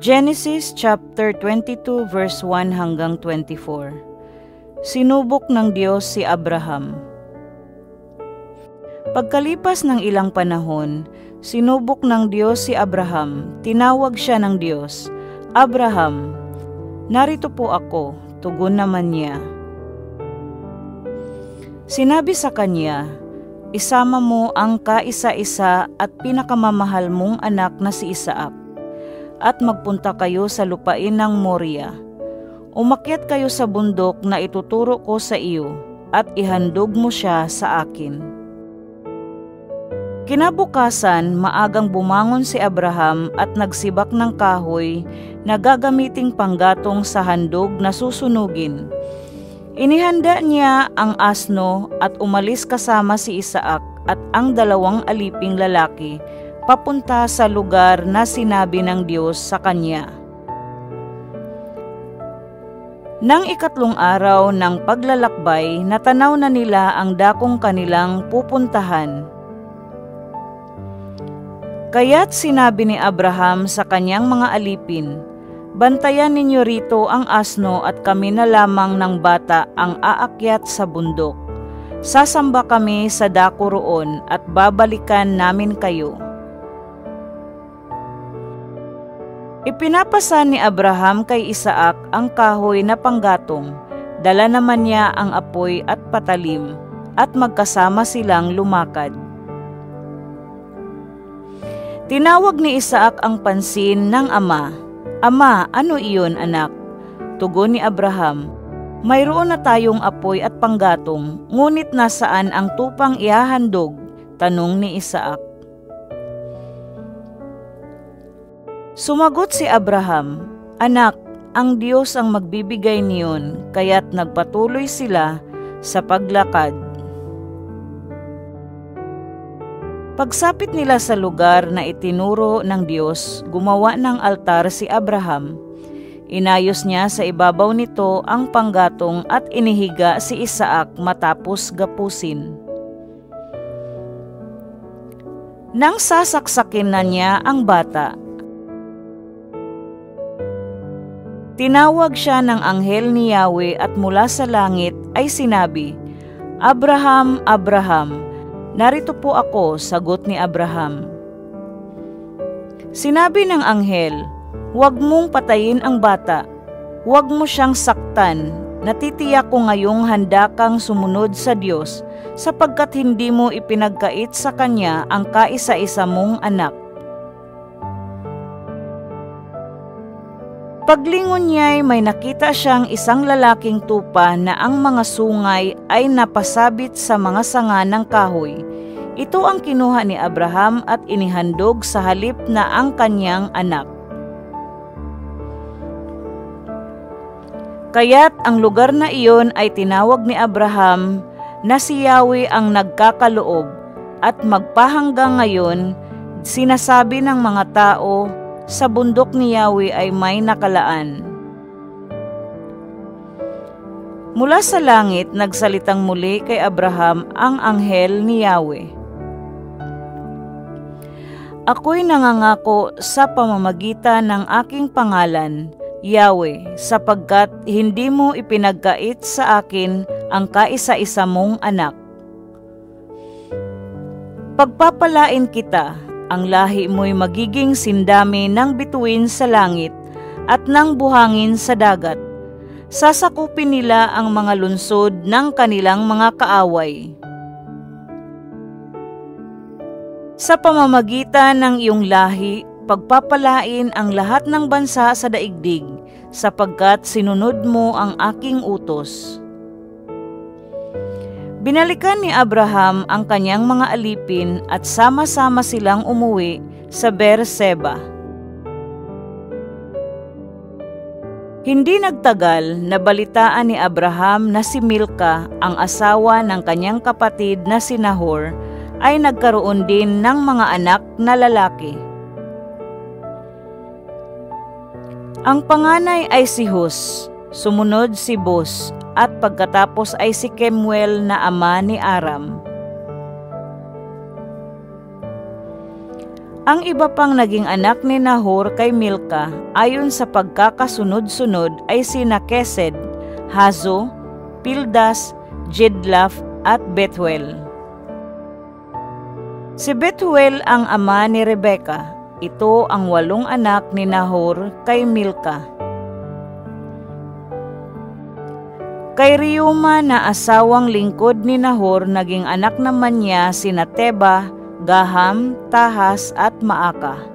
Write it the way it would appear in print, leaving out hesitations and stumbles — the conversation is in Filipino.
Genesis chapter 22 verse 1 hanggang 24. Sinubok ng Diyos si Abraham. Pagkalipas ng ilang panahon, sinubok ng Diyos si Abraham. Tinawag siya ng Diyos, "Abraham." "Narito po ako," tugon naman niya. Sinabi sa kanya, "Isama mo ang kaisa-isa at pinakamamahal mong anak na si Isaac, at magpunta kayo sa lupain ng Moriah. Umakyat kayo sa bundok na ituturo ko sa iyo, at ihandog mo siya sa akin." Kinabukasan, maagang bumangon si Abraham at nagsibak ng kahoy na gagamiting panggatong sa handog na susunugin. Inihanda niya ang asno at umalis kasama si Isaac at ang dalawang aliping lalaki papunta sa lugar na sinabi ng Diyos sa kanya. Nang ikatlong araw ng paglalakbay, natanaw na nila ang dakong kanilang pupuntahan. Kaya't sinabi ni Abraham sa kanyang mga alipin, "Bantayan ninyo rito ang asno at kami na lamang ng bata ang aakyat sa bundok. Sasamba kami sa dako roon at babalikan namin kayo." Ipinapasa ni Abraham kay Isaac ang kahoy na panggatong. Dala naman niya ang apoy at patalim, at magkasama silang lumakad. Tinawag ni Isaac ang pansin ng ama. "Ama, ano iyon, anak?" Tugon ni Abraham, "Mayroon na tayong apoy at panggatong, ngunit nasaan ang tupang ihahandog?" Tanong ni Isaac. Sumagot si Abraham, "Anak, ang Diyos ang magbibigay niyon," kaya't nagpatuloy sila sa paglakad. Pagsapit nila sa lugar na itinuro ng Diyos, gumawa ng altar si Abraham. Inayos niya sa ibabaw nito ang panggatong at inihiga si Isaac matapos gapusin. Nang sasaksakin na niya ang bata, tinawag siya ng anghel ni Yahweh at mula sa langit ay sinabi, "Abraham, Abraham." "Narito po ako," sagot ni Abraham. Sinabi ng anghel, "Huwag mong patayin ang bata. Huwag mo siyang saktan. Natitiyak ko ngayong handa kang sumunod sa Diyos, sapagkat hindi mo ipinagkait sa Kanya ang kaisa-isa mong anak." Paglingon niya'y may nakita siyang isang lalaking tupa na ang mga sungay ay napasabit sa mga sanga ng kahoy. Ito ang kinuha ni Abraham at inihandog sa halip na ang kanyang anak. Kaya't ang lugar na iyon ay tinawag ni Abraham na si Yahweh ang nagkakaloob, at magpahanggang ngayon sinasabi ng mga tao, sa bundok ni Yahweh ay may nakalaan. Mula sa langit, nagsalitang muli kay Abraham ang anghel ni Yahweh. "Ako'y nangangako sa pamamagitan ng aking pangalan, Yahweh, sapagkat hindi mo ipinagkait sa akin ang kaisa-isa mong anak. Pagpapalain kita, ang lahi mo'y magiging sindami ng bituin sa langit at ng buhangin sa dagat. Sasakupin nila ang mga lunsod ng kanilang mga kaaway. Sa pamamagitan ng iyong lahi, pagpapalain ang lahat ng bansa sa daigdig, sapagkat sinunod mo ang aking utos." Binalikan ni Abraham ang kanyang mga alipin at sama-sama silang umuwi sa Beerseba. Hindi nagtagal, nabalitaan ni Abraham na si Milka, ang asawa ng kanyang kapatid na si Nahor, ay nagkaroon din ng mga anak na lalaki. Ang panganay ay si Hus, sumunod si Bus, at pagkatapos ay si Kemuel na ama ni Aram. Ang iba pang naging anak ni Nahor kay Milka ayon sa pagkakasunod-sunod ay sina Kesed, Hazo, Pildas, Jedlaf at Bethuel. Si Bethuel ang ama ni Rebeka. Ito ang 8 anak ni Nahor kay Milka. Kay Reuma na asawang lingkod ni Nahor, naging anak naman niya sina Teba, Gaham, Tahas at Maaka.